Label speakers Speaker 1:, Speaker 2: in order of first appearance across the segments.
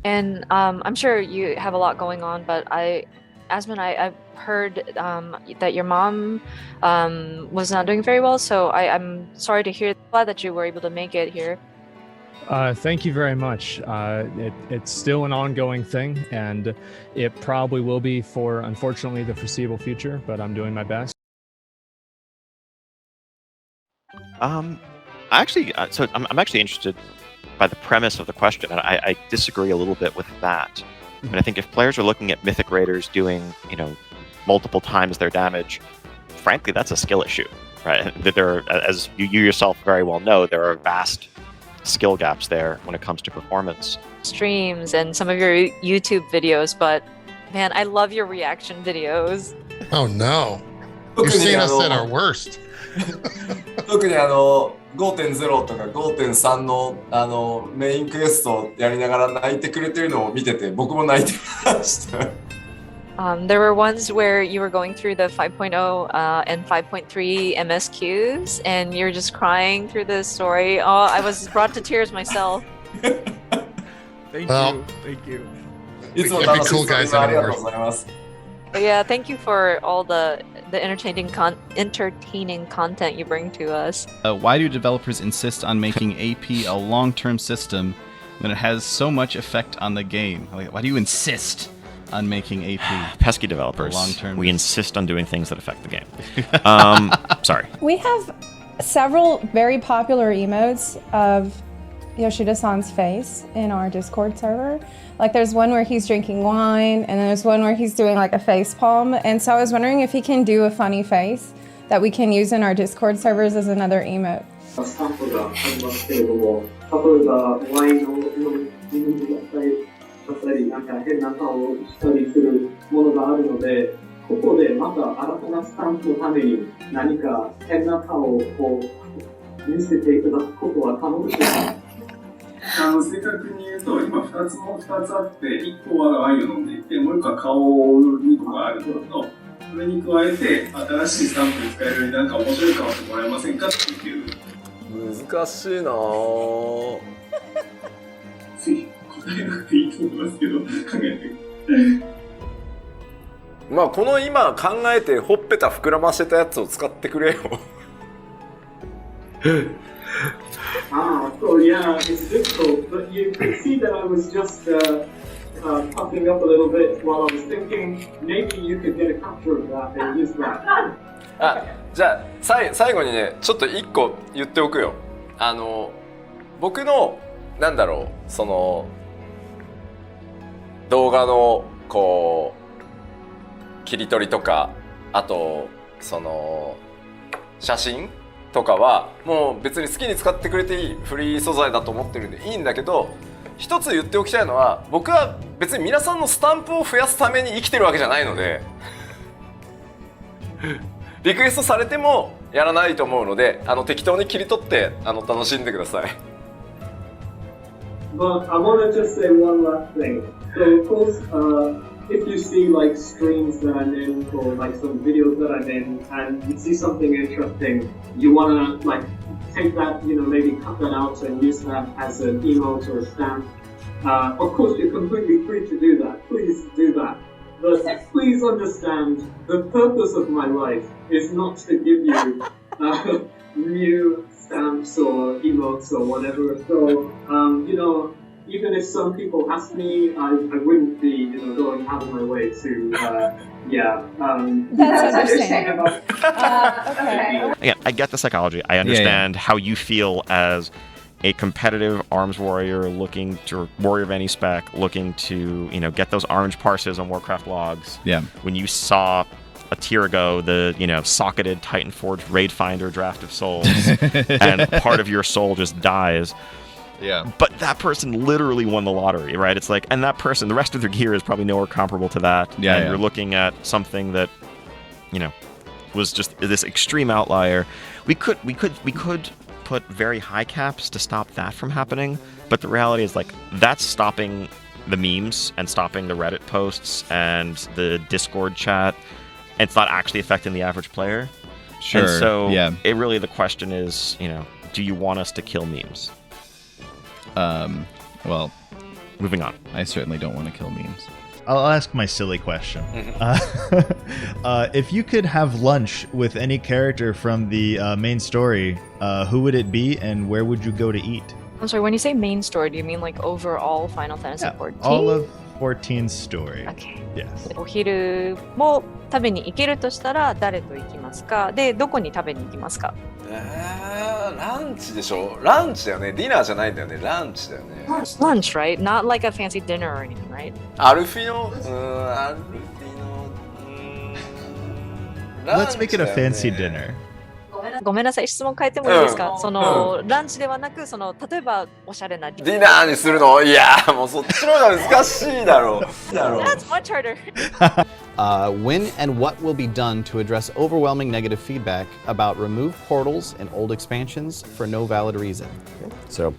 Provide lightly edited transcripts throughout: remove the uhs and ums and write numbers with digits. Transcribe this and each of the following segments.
Speaker 1: And I'm sure you have a lot going on, but I've heard that your mom was not doing very well, so I'm sorry to hear. Glad that you were able to make it here.
Speaker 2: Thank you very much. It's still an ongoing thing, and it probably will be for, unfortunately, the foreseeable future, but I'm doing my best.
Speaker 3: I'm actually interested by the premise of the question, and I disagree a little bit with that. I mean, I think if players are looking at Mythic Raiders doing, multiple times their damage, frankly, that's a skill issue, right? There are, as you yourself very well know, there are vast skill gaps there when it comes to performance.
Speaker 1: Streams and some of your YouTube videos, but man, I love your reaction videos.
Speaker 4: Oh no. You're seeing us at our worst.
Speaker 5: 特に5.0 とか5.3 のメインクエストやりながら泣いてくれてるのを見てて僕も泣いてました。
Speaker 1: There were ones where you were going through the 5.0 and 5.3 MSQs, and you're just crying through the story. Oh, I was brought to tears myself.
Speaker 6: Thank you.
Speaker 5: いつも楽しいありがとうございます。
Speaker 1: But yeah, thank you for all the entertaining content you bring to us.
Speaker 7: Why do developers insist on making AP a long-term system when it has so much effect on the game? Like, why do you insist on making AP?
Speaker 3: Pesky developers.
Speaker 7: Long-term.
Speaker 3: We insist on doing things that affect the game. Sorry.
Speaker 8: We have several very popular emotes of Yoshida-san's face in our Discord server. Like there's one where he's drinking wine, and then there's one where he's doing like a face palm. And so I was wondering if he can do a funny face that we can use in our Discord servers as another emote.
Speaker 9: スタンプがありますけれども、例えばワインを自分でやったり、なんか変な顔をしたりするものがあるので、ここでまた新たなスタンプのために何か変な顔を見せていただくことは可能でしょうか？正確に言うと、今2つあって、1個はワインを飲んでいて、もう1個は顔2個があるのと、それに加えて、新しいスタンプに使えるようになんか面白い顔してもらえませんかっていう。
Speaker 5: 難しいなぁ。
Speaker 9: ぜひ答えなくていいと思いますけど、考えて。
Speaker 5: まあこの今考えてほっぺた膨らませたやつを使ってくれよ。
Speaker 9: So yeah, it's difficult, but you could see that I was just puffing up a little bit while I was thinking maybe you could get a capture of that and use that.
Speaker 5: じゃあ最後にね、ちょっと1個言っておくよ。僕のその動画のこう切り取りとか、あとその写真とかはもう別に好きに使ってくれていいフリー素材だと思ってるんでいいんだけど、一つ言っておきたいのは、僕は別に皆さんのスタンプを増やすために生きてるわけじゃないのでリクエストされてもやらないと思うので、適当に切り取って楽しんでください。
Speaker 9: But I want to just say one last thing. So of course, if you see like streams that I'm in or like some videos that I'm in and you see something interesting, you want to like take that, maybe cut that out and use that as an emote or a stamp. Of course, you're completely free to do that. Please do that. But please understand, the purpose of my life is not to give you new stamps or emotes or whatever. So, even if some people ask me, I wouldn't be, going out of my way to,
Speaker 8: That's understandable. Okay.
Speaker 3: Again, I get the psychology. I understand how you feel as a competitive arms warrior looking to warrior of any spec, looking to get those orange parses on Warcraft logs.
Speaker 7: Yeah.
Speaker 3: When you saw a tier ago, the socketed Titan Forged Raid Finder Draft of Souls, and part of your soul just dies.
Speaker 6: Yeah.
Speaker 3: But that person literally won the lottery, right? It's like, and that person, the rest of their gear is probably nowhere comparable to that.
Speaker 7: Yeah.
Speaker 3: And you're looking at something that, was just this extreme outlier. We could put very high caps to stop that from happening, but the reality is like that's stopping the memes and stopping the Reddit posts and the Discord chat. And it's not actually affecting the average player.
Speaker 7: Sure.
Speaker 3: And so
Speaker 7: it
Speaker 3: really the question is, do you want us to kill memes?
Speaker 7: Well,
Speaker 3: moving on.
Speaker 7: I certainly don't want to kill memes.
Speaker 10: I'll ask my silly question. If you could have lunch with any character from the main story, who would it be and where would you go to eat?
Speaker 1: I'm sorry, when you say main story, do you mean like overall Final Fantasy XIV?
Speaker 10: All of 14's story.
Speaker 1: Okay.
Speaker 10: Yes.
Speaker 1: お昼も食べに行けるとしたら誰と行きますか？で、どこに食べに行きますか？
Speaker 5: ランチでしょ？ランチだよね。ディナーじゃないんだよね。ランチだよね。
Speaker 1: Lunch, right? Not like a fancy dinner or anything, right?
Speaker 5: アルフィノ、アルフィノ、
Speaker 10: Let's make it a fancy dinner.
Speaker 1: ごめんなさい、質問変えてもいいですか？そのランチではなく、その例えばおしゃれな
Speaker 5: ディナーにするの？いや、もうそっちの方が難しいだろう。
Speaker 1: That's much harder.
Speaker 11: When and what will be done to address overwhelming negative feedback about removed portals and old expansions for no valid reason?
Speaker 12: So,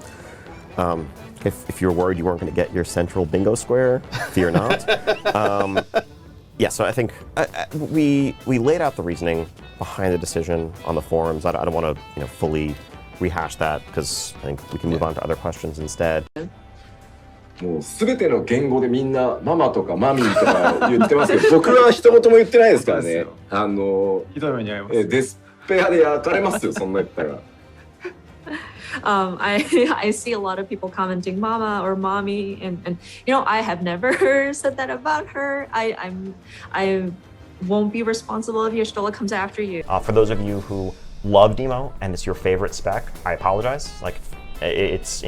Speaker 12: if you're worried you weren't going to get your central bingo square, fear not. Yeah, so I think we laid out the reasoning behind the decision on the forums. I don't want to fully rehash that because I think we can move on to other questions instead.
Speaker 13: もうすべての言語でみんなママとかマミーとか言ってますけど、僕は一言も言ってないですからね。ひどい目に遭います。デスペアで焼かれますよ、そんな言ったら。
Speaker 1: I see a lot of people commenting mama or mommy and I have never said that about her. I won't be responsible if Y'shtola comes after you.
Speaker 12: For those of you who love Demo and it's your favorite spec, I apologize. Like it's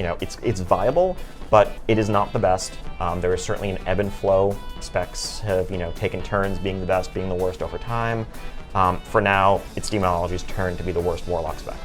Speaker 12: viable, but it is not the best. There is certainly an ebb and flow. Specs have taken turns being the best, being the worst over time. For now, it's Demonology's turn to be the worst Warlock spec.